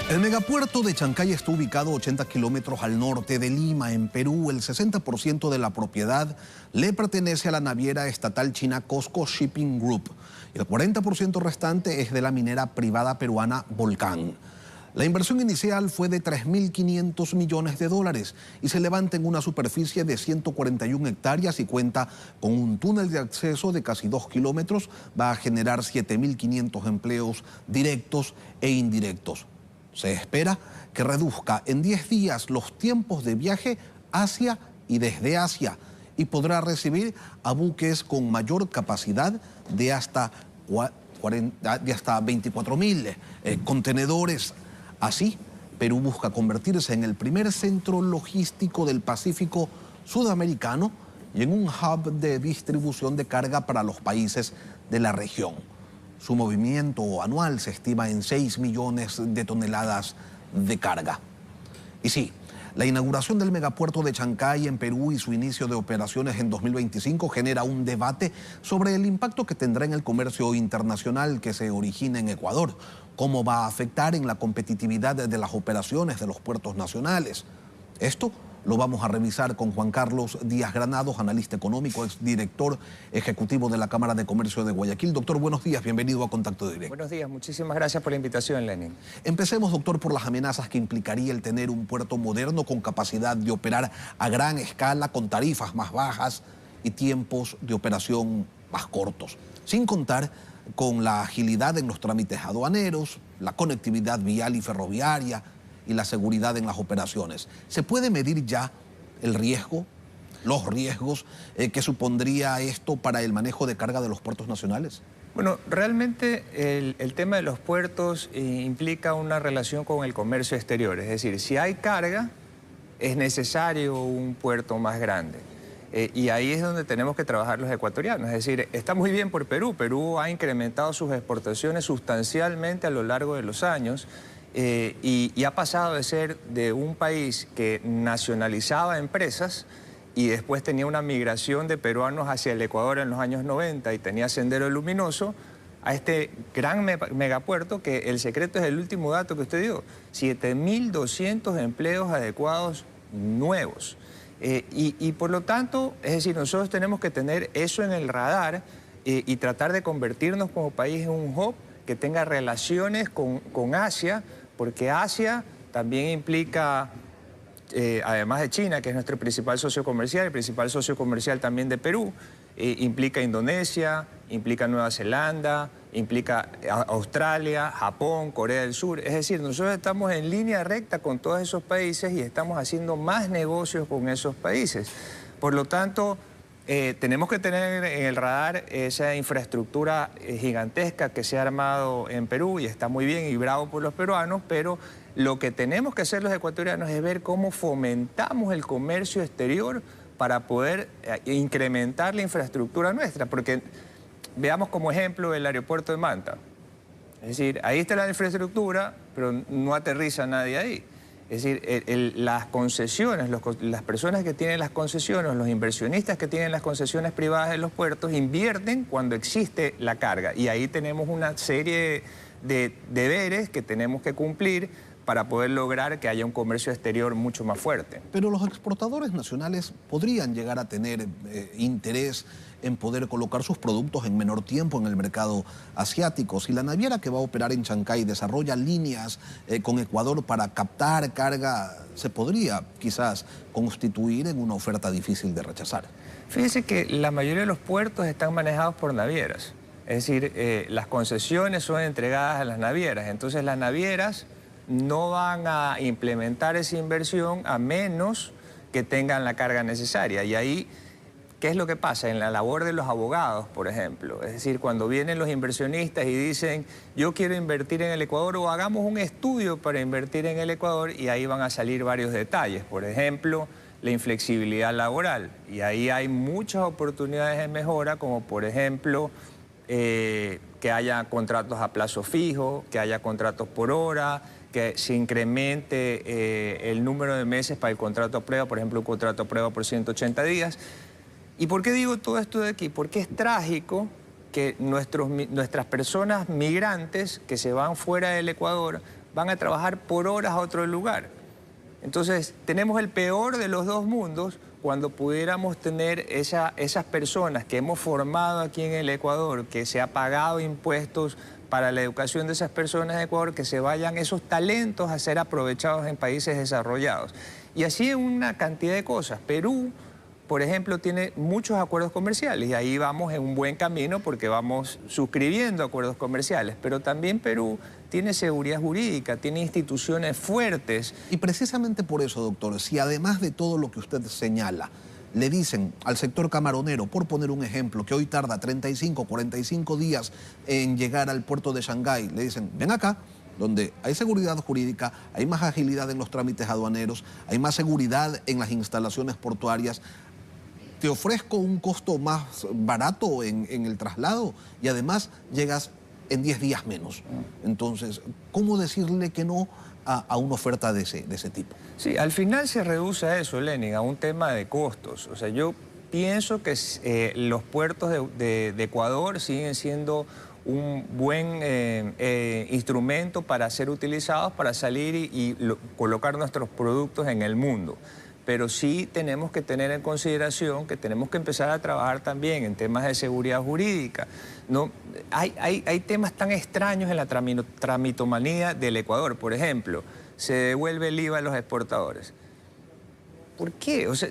El megapuerto de Chancay está ubicado 80 kilómetros al norte de Lima, en Perú. El 60% de la propiedad le pertenece a la naviera estatal china COSCO Shipping Group y el 40% restante es de la minera privada peruana Volcán. La inversión inicial fue de 3.500 millones de dólares y se levanta en una superficie de 141 hectáreas y cuenta con un túnel de acceso de casi 2 kilómetros. Va a generar 7.500 empleos directos e indirectos. Se espera que reduzca en 10 días los tiempos de viaje hacia y desde Asia y podrá recibir a buques con mayor capacidad de hasta 24.000 contenedores. Así, Perú busca convertirse en el primer centro logístico del Pacífico sudamericano y en un hub de distribución de carga para los países de la región. Su movimiento anual se estima en 6 millones de toneladas de carga. Y sí, la inauguración del megapuerto de Chancay en Perú y su inicio de operaciones en 2025 genera un debate sobre el impacto que tendrá en el comercio internacional que se origina en Ecuador, cómo va a afectar en la competitividad de las operaciones de los puertos nacionales. Esto lo vamos a revisar con Juan Carlos Díaz Granados, analista económico, exdirector ejecutivo de la Cámara de Comercio de Guayaquil. Doctor, buenos días, bienvenido a Contacto Directo. Buenos días, muchísimas gracias por la invitación, Lenin. Empecemos, doctor, por las amenazas que implicaría el tener un puerto moderno con capacidad de operar a gran escala, con tarifas más bajas y tiempos de operación más cortos, sin contar con la agilidad en los trámites aduaneros, la conectividad vial y ferroviaria y la seguridad en las operaciones. ¿Se puede medir ya el riesgo, los riesgos que supondría esto para el manejo de carga de los puertos nacionales? Bueno, realmente el tema de los puertos implica una relación con el comercio exterior. Es decir, si hay carga, es necesario un puerto más grande. Y ahí es donde tenemos que trabajar los ecuatorianos. Es decir, está muy bien por Perú. Perú ha incrementado sus exportaciones sustancialmente a lo largo de los años. Y ha pasado de ser de un país que nacionalizaba empresas y después tenía una migración de peruanos hacia el Ecuador en los años 90 y tenía Sendero Luminoso, a este gran megapuerto que el secreto es el último dato que usted dio, 7.200 empleos adecuados nuevos. Y por lo tanto, es decir, nosotros tenemos que tener eso en el radar y tratar de convertirnos como país en un hub que tenga relaciones con Asia, porque Asia también implica, además de China, que es nuestro principal socio comercial, el principal socio comercial también de Perú, implica Indonesia, implica Nueva Zelanda, implica Australia, Japón, Corea del Sur. Es decir, nosotros estamos en línea recta con todos esos países y estamos haciendo más negocios con esos países. Por lo tanto, tenemos que tener en el radar esa infraestructura gigantesca que se ha armado en Perú y está muy bien y bravo por los peruanos, pero lo que tenemos que hacer los ecuatorianos es ver cómo fomentamos el comercio exterior para poder incrementar la infraestructura nuestra, porque veamos como ejemplo el aeropuerto de Manta. Es decir, ahí está la infraestructura, pero no aterriza nadie ahí. Es decir, las concesiones, las personas que tienen las concesiones, los inversionistas que tienen las concesiones privadas de los puertos, invierten cuando existe la carga. Y ahí tenemos una serie de deberes que tenemos que cumplir para poder lograr que haya un comercio exterior mucho más fuerte. Pero los exportadores nacionales podrían llegar a tener interés en poder colocar sus productos en menor tiempo en el mercado asiático. Si la naviera que va a operar en Chancay desarrolla líneas con Ecuador para captar carga, se podría quizás constituir en una oferta difícil de rechazar. Fíjese que la mayoría de los puertos están manejados por navieras. Es decir, las concesiones son entregadas a las navieras. Entonces las navieras no van a implementar esa inversión a menos que tengan la carga necesaria. Y ahí, ¿qué es lo que pasa? En la labor de los abogados, por ejemplo. Es decir, cuando vienen los inversionistas y dicen, yo quiero invertir en el Ecuador o hagamos un estudio para invertir en el Ecuador, y ahí van a salir varios detalles. Por ejemplo, la inflexibilidad laboral. Y ahí hay muchas oportunidades de mejora, como por ejemplo, que haya contratos a plazo fijo, que haya contratos por hora, que se incremente el número de meses para el contrato a prueba, por ejemplo, un contrato a prueba por 180 días. ¿Y por qué digo todo esto de aquí? Porque es trágico que nuestras personas migrantes que se van fuera del Ecuador van a trabajar por horas a otro lugar. Entonces, tenemos el peor de los dos mundos cuando pudiéramos tener esas personas que hemos formado aquí en el Ecuador, que se ha pagado impuestos para la educación de esas personas de Ecuador, que se vayan esos talentos a ser aprovechados en países desarrollados. Y así una cantidad de cosas. Perú, por ejemplo, tiene muchos acuerdos comerciales y ahí vamos en un buen camino porque vamos suscribiendo acuerdos comerciales. Pero también Perú tiene seguridad jurídica, tiene instituciones fuertes. Y precisamente por eso, doctor, si además de todo lo que usted señala, le dicen al sector camaronero, por poner un ejemplo, que hoy tarda 35, 45 días en llegar al puerto de Shanghái, le dicen, ven acá, donde hay seguridad jurídica, hay más agilidad en los trámites aduaneros, hay más seguridad en las instalaciones portuarias, te ofrezco un costo más barato en el traslado y además llegas en 10 días menos. Entonces, ¿cómo decirle que no a una oferta de ese tipo? Sí, al final se reduce a eso, Lenin, a un tema de costos. O sea, yo pienso que los puertos de Ecuador siguen siendo un buen instrumento para ser utilizados para salir y colocar nuestros productos en el mundo. Pero sí tenemos que tener en consideración que tenemos que empezar a trabajar también en temas de seguridad jurídica. No, hay temas tan extraños en la tramitomanía del Ecuador. Por ejemplo, se devuelve el IVA a los exportadores. ¿Por qué? O sea,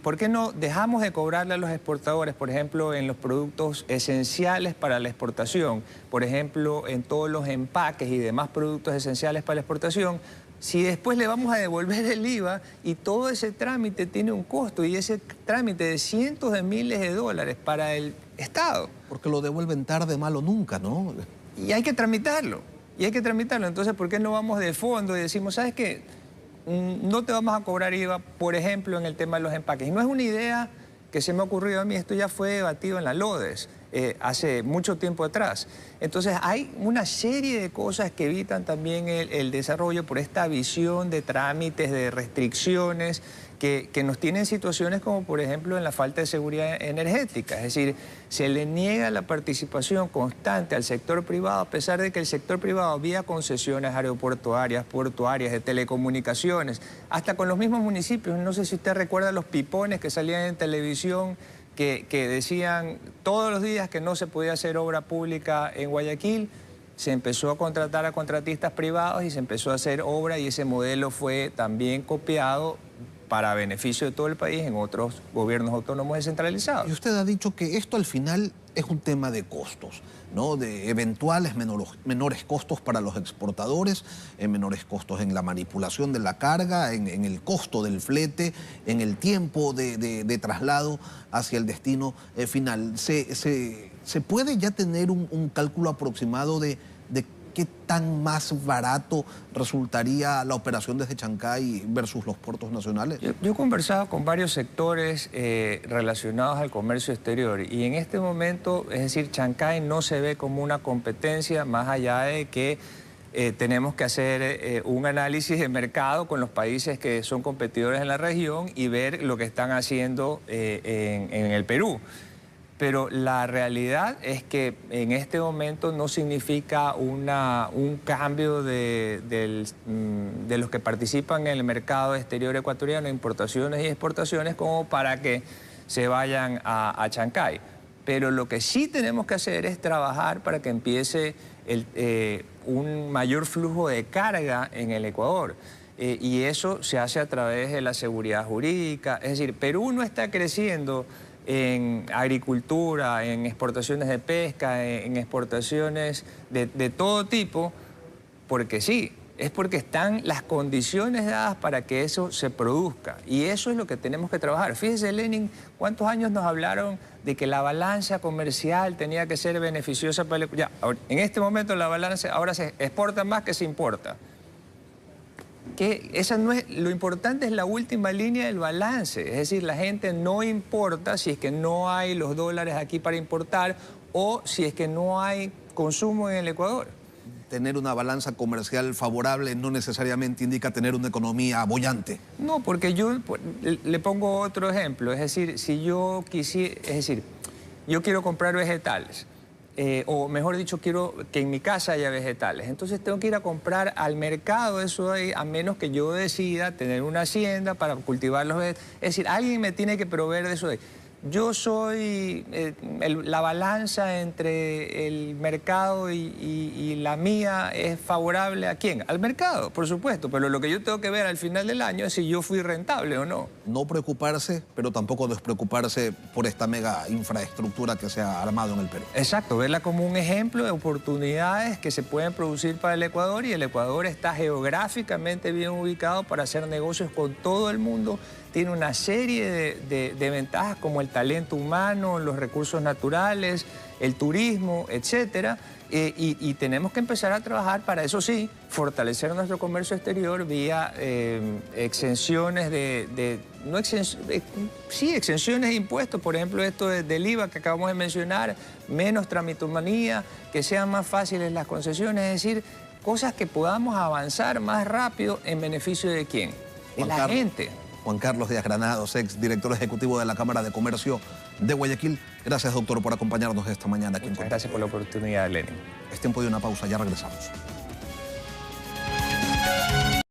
¿por qué no dejamos de cobrarle a los exportadores, por ejemplo, en los productos esenciales para la exportación? Por ejemplo, en todos los empaques y demás productos esenciales para la exportación. Si después le vamos a devolver el IVA y todo ese trámite tiene un costo y ese trámite de cientos de miles de dólares para el Estado. Porque lo devuelven tarde, mal o nunca, ¿no? Y hay que tramitarlo, Entonces, ¿por qué no vamos de fondo y decimos, ¿sabes qué? No te vamos a cobrar IVA, por ejemplo, en el tema de los empaques. Y no es una idea que se me ha ocurrido a mí, esto ya fue debatido en la LODES hace mucho tiempo atrás. Entonces hay una serie de cosas que evitan también el desarrollo por esta visión de trámites, de restricciones, que nos tienen situaciones como por ejemplo en la falta de seguridad energética. Es decir, se le niega la participación constante al sector privado a pesar de que el sector privado vía concesiones aeroportuarias, portuarias, de telecomunicaciones, hasta con los mismos municipios. No sé si usted recuerda los pipones que salían en televisión que decían todos los días que no se podía hacer obra pública en Guayaquil. Se empezó a contratar a contratistas privados y se empezó a hacer obra y ese modelo fue también copiado para beneficio de todo el país en otros gobiernos autónomos descentralizados. Y usted ha dicho que esto al final es un tema de costos, ¿no? De eventuales menores costos para los exportadores, menores costos en la manipulación de la carga, en el costo del flete, en el tiempo de traslado hacia el destino final. ¿Se puede ya tener un cálculo aproximado de qué tan más barato resultaría la operación desde Chancay versus los puertos nacionales? Yo he conversado con varios sectores relacionados al comercio exterior y en este momento, es decir, Chancay no se ve como una competencia más allá de que tenemos que hacer un análisis de mercado con los países que son competidores en la región y ver lo que están haciendo en el Perú. Pero la realidad es que en este momento no significa un cambio de los que participan en el mercado exterior ecuatoriano, importaciones y exportaciones, como para que se vayan a Chancay. Pero lo que sí tenemos que hacer es trabajar para que empiece un mayor flujo de carga en el Ecuador. Y eso se hace a través de la seguridad jurídica. Es decir, Perú no está creciendo en agricultura, en exportaciones de pesca, en exportaciones de todo tipo, porque sí, es porque están las condiciones dadas para que eso se produzca. Y eso es lo que tenemos que trabajar. Fíjese, Lenin, cuántos años nos hablaron de que la balanza comercial tenía que ser beneficiosa para el... Ya, en este momento la balanza ahora se exporta más que se importa. Que esa no es, lo importante es la última línea del balance, es decir, la gente no importa si es que no hay los dólares aquí para importar o si es que no hay consumo en el Ecuador. Tener una balanza comercial favorable no necesariamente indica tener una economía boyante. No, porque yo le pongo otro ejemplo, es decir, si yo quisiera, yo quiero comprar vegetales o mejor dicho, quiero que en mi casa haya vegetales. Entonces tengo que ir a comprar al mercado eso de ahí, a menos que yo decida tener una hacienda para cultivar los vegetales. Es decir, alguien me tiene que proveer de eso de ahí. Yo soy la balanza entre el mercado y la mía es favorable ¿a quién? Al mercado, por supuesto, pero lo que yo tengo que ver al final del año es si yo fui rentable o no. No preocuparse, pero tampoco despreocuparse por esta mega infraestructura que se ha armado en el Perú. Exacto, verla como un ejemplo de oportunidades que se pueden producir para el Ecuador, y el Ecuador está geográficamente bien ubicado para hacer negocios con todo el mundo. Tiene una serie de ventajas como el talento humano, los recursos naturales, el turismo, etcétera. Y tenemos que empezar a trabajar para, eso sí, fortalecer nuestro comercio exterior vía exenciones exenciones de impuestos, por ejemplo, esto del IVA que acabamos de mencionar, menos tramitomanía, que sean más fáciles las concesiones, es decir, cosas que podamos avanzar más rápido en beneficio de quién, de la gente. Juan Carlos Díaz Granados, ex director ejecutivo de la Cámara de Comercio de Guayaquil. Gracias, doctor, por acompañarnos esta mañana aquí en Contacto. Gracias por la oportunidad, Lenin. Es tiempo de una pausa, ya regresamos.